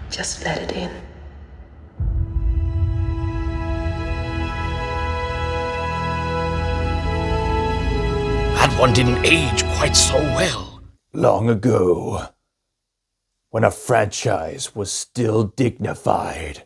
Just let it in. That one didn't age quite so well. Long ago, when a franchise was still dignified.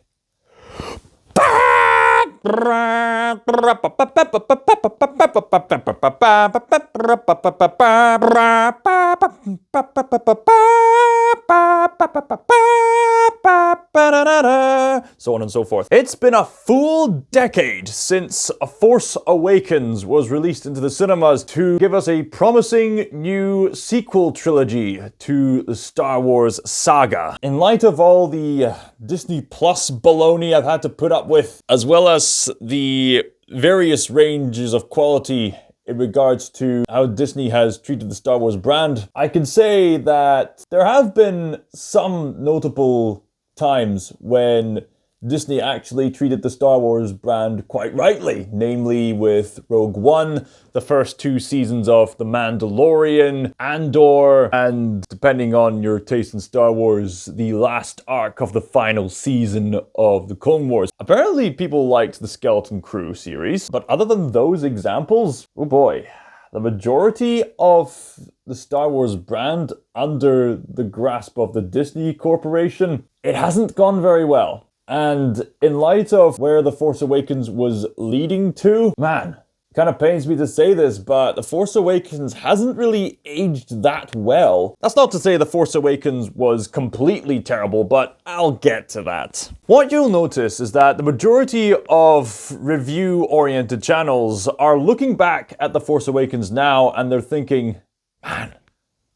So on and so forth. It's been a full decade since A Force Awakens was released into the cinemas to give us a promising new sequel trilogy to the Star Wars saga. In light of all the Disney Plus baloney I've had to put up with, as well as the various ranges of quality in regards to how Disney has treated the Star Wars brand, I can say that there have been some notable times when Disney actually treated the Star Wars brand quite rightly, namely with Rogue One, the first 2 seasons of The Mandalorian, Andor, and depending on your taste in Star Wars, the last arc of the final season of the Clone Wars. Apparently people liked the Skeleton Crew series, but other than those examples, oh boy, the majority of the Star Wars brand under the grasp of the Disney Corporation, it hasn't gone very well. And in light of where The Force Awakens was leading to, man, it kind of pains me to say this, but The Force Awakens hasn't really aged that well. That's not to say The Force Awakens was completely terrible, but I'll get to that. What you'll notice is that the majority of review-oriented channels are looking back at The Force Awakens now and they're thinking, man,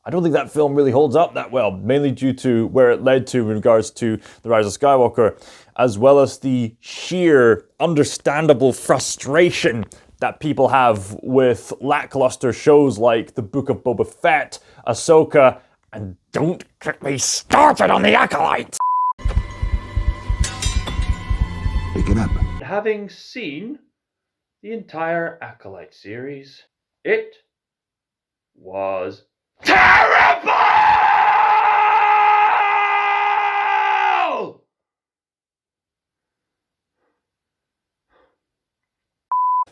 I don't think that film really holds up that well, mainly due to where it led to in regards to The Rise of Skywalker, as well as the sheer understandable frustration that people have with lackluster shows like The Book of Boba Fett, Ahsoka, and don't get me started on the Acolytes! Pick it up. Having seen the entire Acolyte series, it was terrible!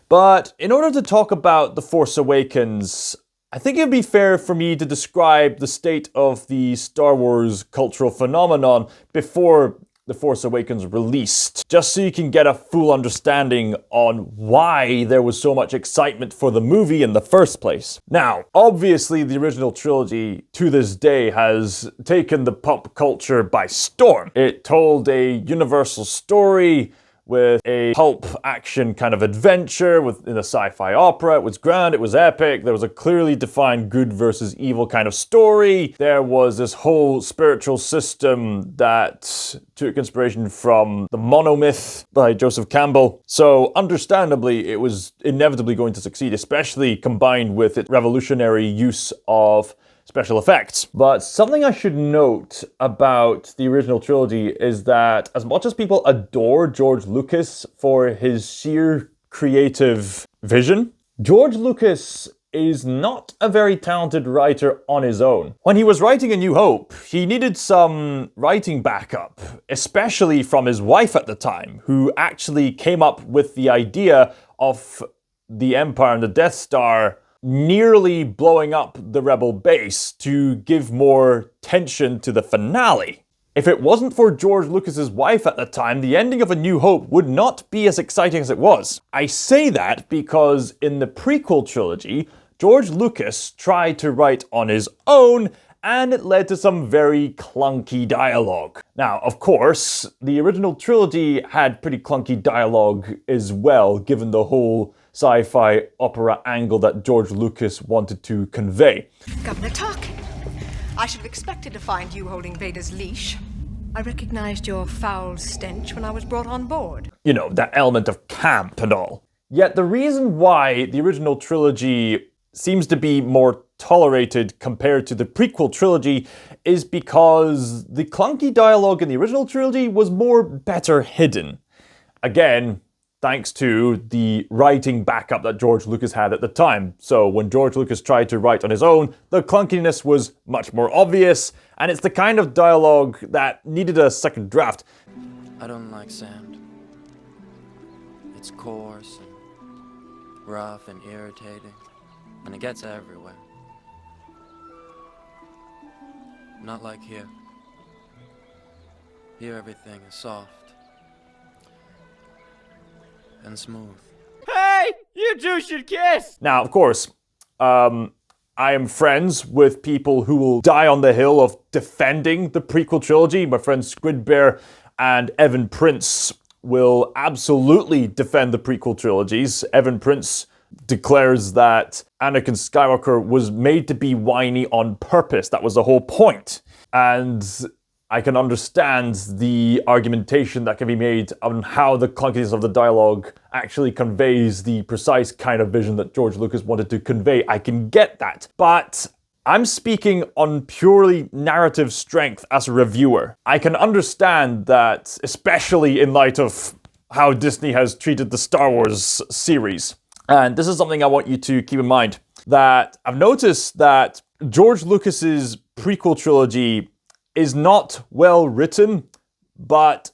But in order to talk about The Force Awakens, I think it'd be fair for me to describe the state of the Star Wars cultural phenomenon before The Force Awakens released, just so you can get a full understanding on why there was so much excitement for the movie in the first place. Now, obviously the original trilogy to this day has taken the pop culture by storm. It told a universal story with a pulp action kind of adventure in a sci-fi opera. It was grand, it was epic, there was a clearly defined good versus evil kind of story. There was this whole spiritual system that took inspiration from the monomyth by Joseph Campbell. So understandably, it was inevitably going to succeed, especially combined with its revolutionary use of special effects. But something I should note about the original trilogy is that as much as people adore George Lucas for his sheer creative vision, George Lucas is not a very talented writer on his own. When he was writing A New Hope, he needed some writing backup, especially from his wife at the time, who actually came up with the idea of the Empire and the Death Star nearly blowing up the rebel base to give more tension to the finale. If it wasn't for George Lucas's wife at the time, the ending of A New Hope would not be as exciting as it was. I say that because in the prequel trilogy, George Lucas tried to write on his own, and it led to some very clunky dialogue. Now, of course, the original trilogy had pretty clunky dialogue as well, given the whole sci-fi opera angle that George Lucas wanted to convey. Governor Tarkin, I should have expected to find you holding Vader's leash. I recognized your foul stench when I was brought on board. You know, that element of camp and all. Yet the reason why the original trilogy seems to be more tolerated compared to the prequel trilogy is because the clunky dialogue in the original trilogy was better hidden. Again, thanks to the writing backup that George Lucas had at the time. So when George Lucas tried to write on his own, the clunkiness was much more obvious, and it's the kind of dialogue that needed a second draft. I don't like sand. It's coarse and rough and irritating, and it gets everywhere. Not like here. Here everything is soft and smooth. Hey! You two should kiss! Now, of course, I am friends with people who will die on the hill of defending the prequel trilogy. My friend Squid Bear and Evan Prince will absolutely defend the prequel trilogies. Evan Prince declares that Anakin Skywalker was made to be whiny on purpose. That was the whole point. And I can understand the argumentation that can be made on how the clunkiness of the dialogue actually conveys the precise kind of vision that George Lucas wanted to convey. I can get that. But I'm speaking on purely narrative strength as a reviewer. I can understand that, especially in light of how Disney has treated the Star Wars series. And this is something I want you to keep in mind, that I've noticed that George Lucas's prequel trilogy is not well written, but,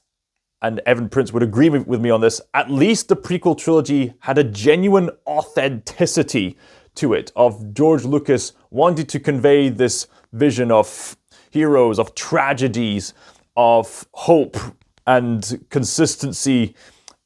and Evan Prince would agree with me on this, at least the prequel trilogy had a genuine authenticity to it, of George Lucas wanting to convey this vision of heroes, of tragedies, of hope and consistency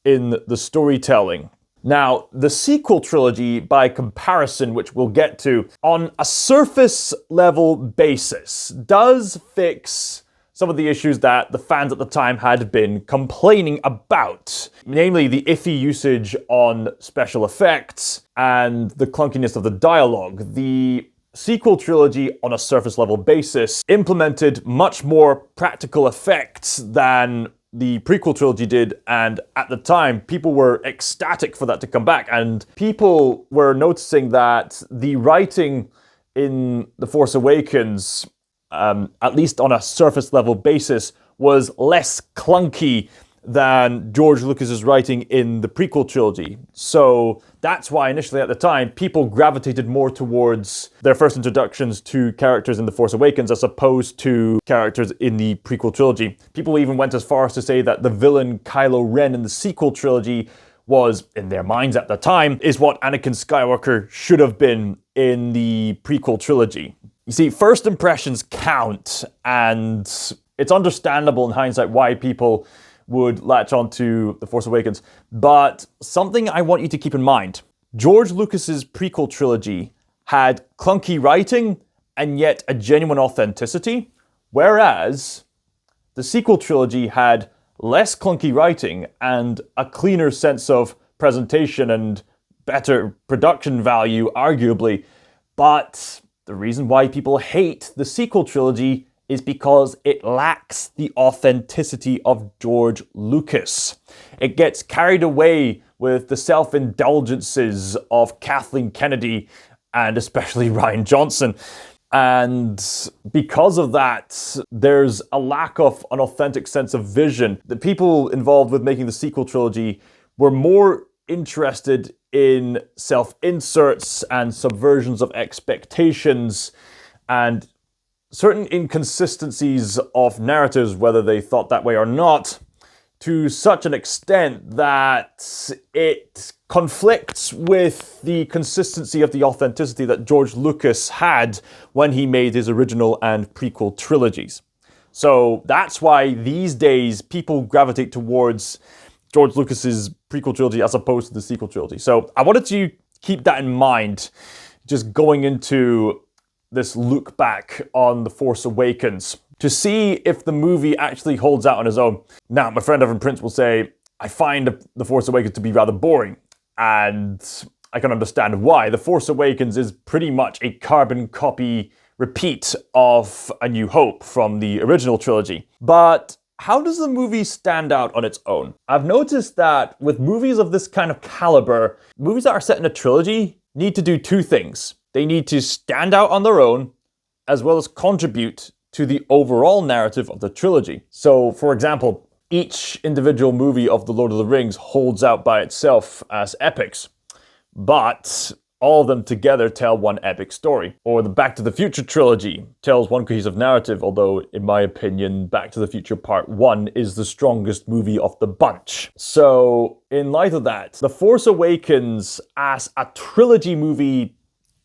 in the storytelling. Now, the sequel trilogy, by comparison, which we'll get to, on a surface level basis, does fix some of the issues that the fans at the time had been complaining about. Namely, the iffy usage on special effects and the clunkiness of the dialogue. The sequel trilogy, on a surface level basis, implemented much more practical effects than the prequel trilogy did, and at the time, people were ecstatic for that to come back, and people were noticing that the writing in The Force Awakens, at least on a surface level basis, was less clunky than George Lucas's writing in the prequel trilogy. So that's why initially at the time, people gravitated more towards their first introductions to characters in The Force Awakens as opposed to characters in the prequel trilogy. People even went as far as to say that the villain Kylo Ren in the sequel trilogy was, in their minds at the time, is what Anakin Skywalker should have been in the prequel trilogy. You see, first impressions count, and it's understandable in hindsight why people would latch on to The Force Awakens. But something I want you to keep in mind. George Lucas's prequel trilogy had clunky writing and yet a genuine authenticity, whereas the sequel trilogy had less clunky writing and a cleaner sense of presentation and better production value, arguably. But the reason why people hate the sequel trilogy is because it lacks the authenticity of George Lucas. It gets carried away with the self-indulgences of Kathleen Kennedy and especially Rian Johnson. And because of that, there's a lack of an authentic sense of vision. The people involved with making the sequel trilogy were more interested in self-inserts and subversions of expectations and certain inconsistencies of narratives, whether they thought that way or not, to such an extent that it conflicts with the consistency of the authenticity that George Lucas had when he made his original and prequel trilogies. So that's why these days people gravitate towards George Lucas's prequel trilogy as opposed to the sequel trilogy. So I wanted to keep that in mind, just going into this look back on The Force Awakens to see if the movie actually holds out on its own. Now, my friend Evan Prince will say, I find The Force Awakens to be rather boring, and I can understand why. The Force Awakens is pretty much a carbon copy repeat of A New Hope from the original trilogy. But how does the movie stand out on its own? I've noticed that with movies of this kind of caliber, movies that are set in a trilogy need to do two things. They need to stand out on their own, as well as contribute to the overall narrative of the trilogy. So, for example, each individual movie of The Lord of the Rings holds out by itself as epics, but all of them together tell one epic story. Or the Back to the Future trilogy tells one cohesive narrative, although in my opinion, Back to the Future Part 1 is the strongest movie of the bunch. So in light of that, The Force Awakens as a trilogy movie,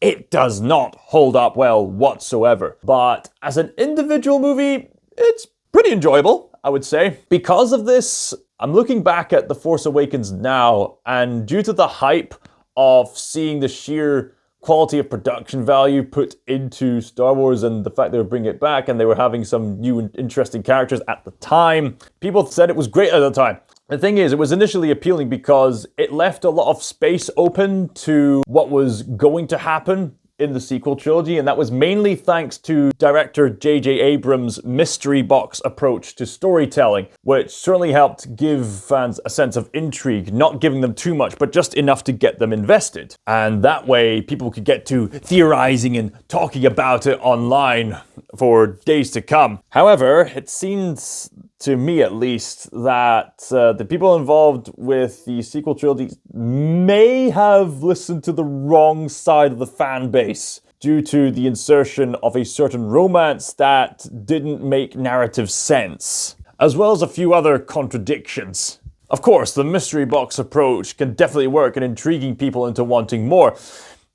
it does not hold up well whatsoever. But as an individual movie, it's pretty enjoyable, I would say. Because of this, I'm looking back at The Force Awakens now, and due to the hype of seeing the sheer quality of production value put into Star Wars and the fact they were bringing it back and they were having some new and interesting characters at the time, people said it was great at the time. The thing is, it was initially appealing because it left a lot of space open to what was going to happen in the sequel trilogy, and that was mainly thanks to director J.J. Abrams' mystery box approach to storytelling, which certainly helped give fans a sense of intrigue, not giving them too much, but just enough to get them invested. And that way, people could get to theorizing and talking about it online for days to come. However, it seems, to me at least, that the people involved with the sequel trilogy may have listened to the wrong side of the fan base due to the insertion of a certain romance that didn't make narrative sense, as well as a few other contradictions. Of course, the mystery box approach can definitely work in intriguing people into wanting more,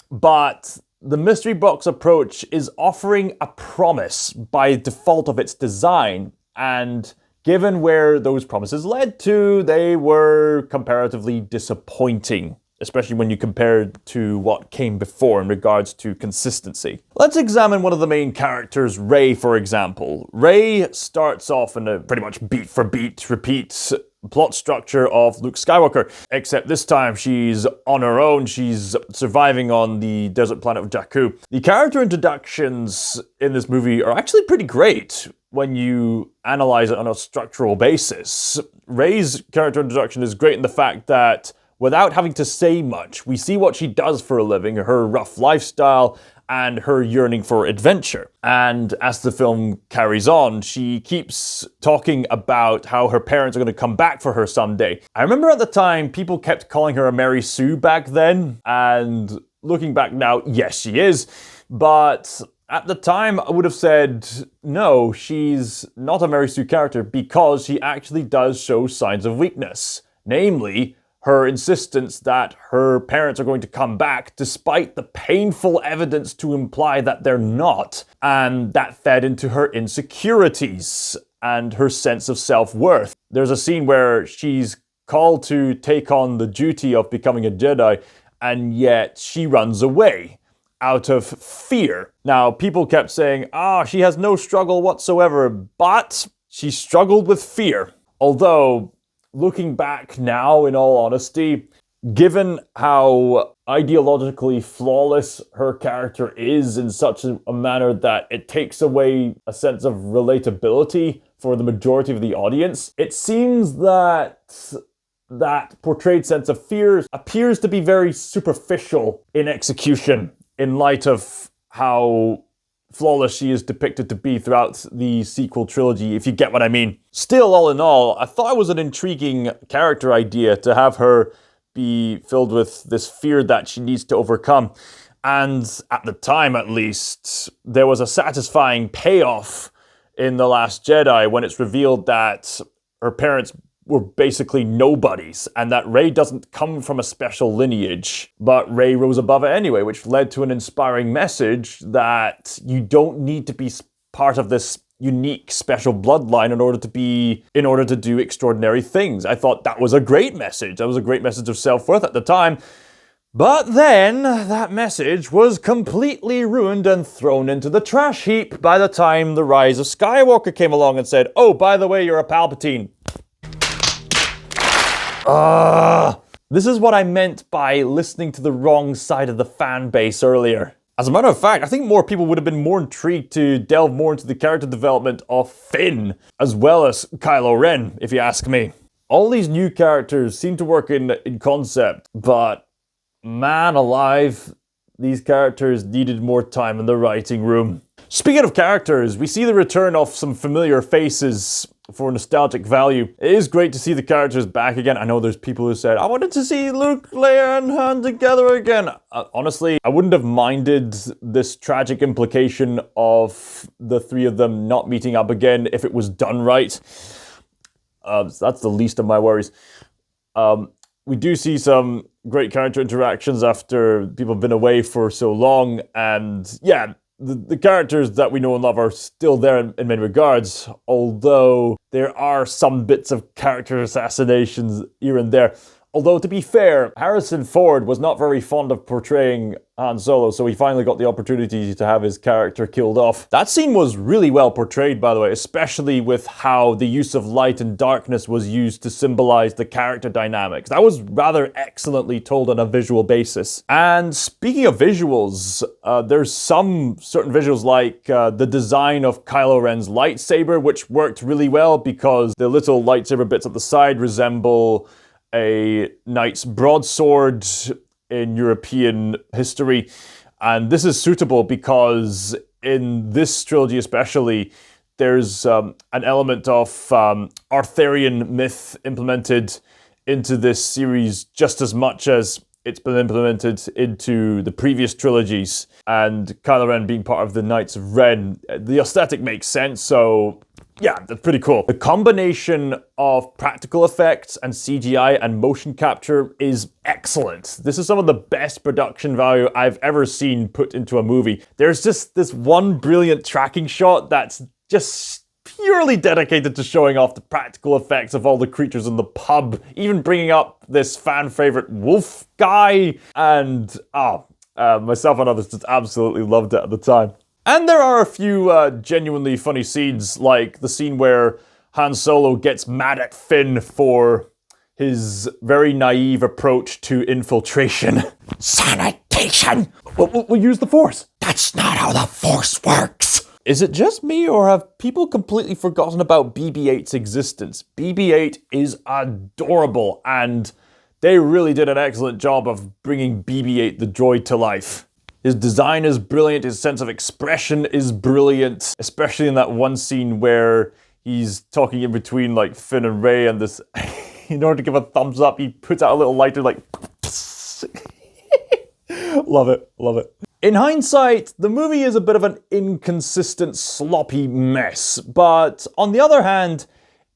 but the mystery box approach is offering a promise by default of its design, and given where those promises led to, they were comparatively disappointing, especially when you compare it to what came before in regards to consistency. Let's examine one of the main characters, Rey, for example. Rey starts off in a pretty much beat for beat, repeat plot structure of Luke Skywalker, except this time she's on her own. She's surviving on the desert planet of Jakku. The character introductions in this movie are actually pretty great when you analyze it on a structural basis. Rey's character introduction is great in the fact that without having to say much, we see what she does for a living, her rough lifestyle, and her yearning for adventure. And as the film carries on, she keeps talking about how her parents are going to come back for her someday. I remember at the time, people kept calling her a Mary Sue back then, and looking back now, yes, she is, but at the time, I would have said, no, she's not a Mary Sue character because she actually does show signs of weakness. Namely, her insistence that her parents are going to come back despite the painful evidence to imply that they're not. And that fed into her insecurities and her sense of self-worth. There's a scene where she's called to take on the duty of becoming a Jedi, and yet she runs away out of fear. Now, people kept saying, she has no struggle whatsoever, but she struggled with fear. Although, looking back now, in all honesty, given how ideologically flawless her character is in such a manner that it takes away a sense of relatability for the majority of the audience, it seems that that portrayed sense of fear appears to be very superficial in execution, in light of how flawless she is depicted to be throughout the sequel trilogy, if you get what I mean. Still, all in all, I thought it was an intriguing character idea to have her be filled with this fear that she needs to overcome. And at the time, at least, there was a satisfying payoff in The Last Jedi when it's revealed that her parents were basically nobodies, and that Rey doesn't come from a special lineage, but Rey rose above it anyway, which led to an inspiring message that you don't need to be part of this unique special bloodline in order to do extraordinary things. I thought that was a great message. That was a great message of self-worth at the time. But then that message was completely ruined and thrown into the trash heap by the time The Rise of Skywalker came along and said, "Oh, by the way, you're a Palpatine." This is what I meant by listening to the wrong side of the fan base earlier. As a matter of fact, I think more people would have been more intrigued to delve more into the character development of Finn, as well as Kylo Ren, if you ask me. All these new characters seem to work in concept, but man alive, these characters needed more time in the writing room. Speaking of characters, we see the return of some familiar faces for nostalgic value. It is great to see the characters back again. I know there's people who said, I wanted to see Luke, Leia, and Han together again. Honestly, I wouldn't have minded this tragic implication of the three of them not meeting up again if it was done right. That's the least of my worries. We do see some great character interactions after people have been away for so long, and yeah, the characters that we know and love are still there in many regards, although there are some bits of character assassinations here and there. Although, to be fair, Harrison Ford was not very fond of portraying Han Solo, so he finally got the opportunity to have his character killed off. That scene was really well portrayed, by the way, especially with how the use of light and darkness was used to symbolize the character dynamics. That was rather excellently told on a visual basis. And speaking of visuals, there's some certain visuals like the design of Kylo Ren's lightsaber, which worked really well because the little lightsaber bits at the side resemble a knight's broadsword in European history. And this is suitable because in this trilogy especially, there's an element of Arthurian myth implemented into this series just as much as it's been implemented into the previous trilogies. And Kylo Ren being part of the Knights of Ren, the aesthetic makes sense, so yeah, that's pretty cool. The combination of practical effects and CGI and motion capture is excellent. This is some of the best production value I've ever seen put into a movie. There's just this one brilliant tracking shot that's just purely dedicated to showing off the practical effects of all the creatures in the pub, even bringing up this fan favorite wolf guy, and myself and others just absolutely loved it at the time. And there are a few genuinely funny scenes, like the scene where Han Solo gets mad at Finn for his very naive approach to infiltration. Sanitation! We'll use the Force. That's not how the Force works! Is it just me, or have people completely forgotten about BB-8's existence? BB-8 is adorable, and they really did an excellent job of bringing BB-8 the droid to life. His design is brilliant, his sense of expression is brilliant, especially in that one scene where he's talking in between like Finn and Rey, and this, in order to give a thumbs up, he puts out a little lighter like, love it, love it. In hindsight, the movie is a bit of an inconsistent, sloppy mess, but on the other hand,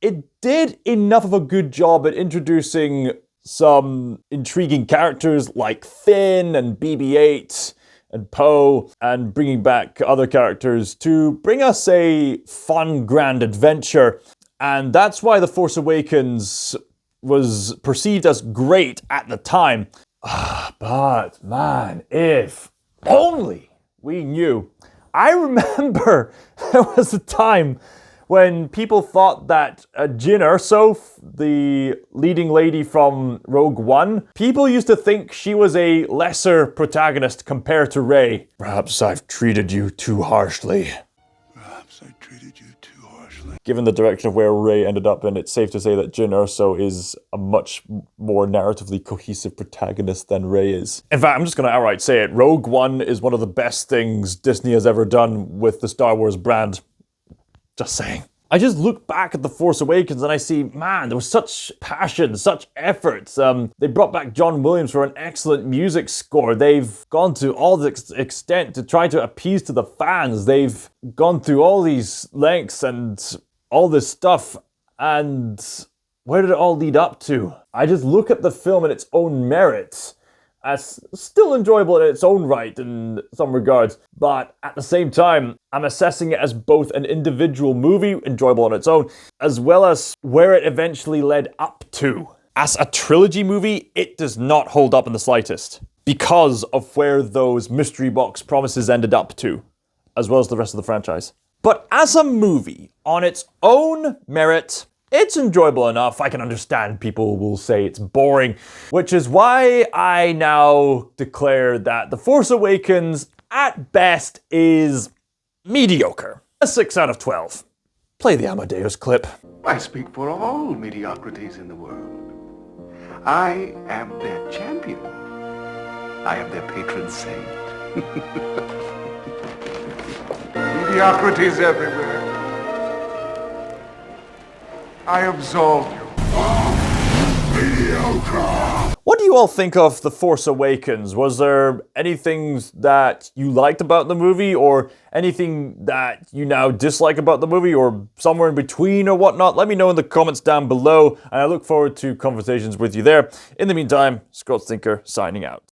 it did enough of a good job at introducing some intriguing characters like Finn and BB-8, and Poe, and bringing back other characters to bring us a fun, grand adventure. And that's why The Force Awakens was perceived as great at the time. But man, if only we knew. I remember there was a time when people thought that Jyn Erso, the leading lady from Rogue One, people used to think she was a lesser protagonist compared to Rey. Perhaps I've treated you too harshly. Perhaps I treated you too harshly. Given the direction of where Rey ended up in, it's safe to say that Jyn Erso is a much more narratively cohesive protagonist than Rey is. In fact, I'm just going to outright say it. Rogue One is one of the best things Disney has ever done with the Star Wars brand. Just saying. I just look back at The Force Awakens and I see, man, there was such passion, such effort. They brought back John Williams for an excellent music score. They've gone to all the extent to try to appease to the fans. They've gone through all these lengths and all this stuff. And where did it all lead up to? I just look at the film in its own merits as still enjoyable in its own right in some regards, but at the same time, I'm assessing it as both an individual movie, enjoyable on its own, as well as where it eventually led up to. As a trilogy movie, it does not hold up in the slightest, because of where those mystery box promises ended up to, as well as the rest of the franchise. But as a movie, on its own merit, it's enjoyable enough. I can understand people will say it's boring, which is why I now declare that The Force Awakens, at best, is mediocre. A 6 out of 12. Play the Amadeus clip. I speak for all mediocrities in the world. I am their champion. I am their patron saint. Mediocrities everywhere. I absolve you. What do you all think of The Force Awakens? Was there anything that you liked about the movie, or anything that you now dislike about the movie, or somewhere in between or whatnot? Let me know in the comments down below, and I look forward to conversations with you there. In the meantime, Scott Stinker signing out.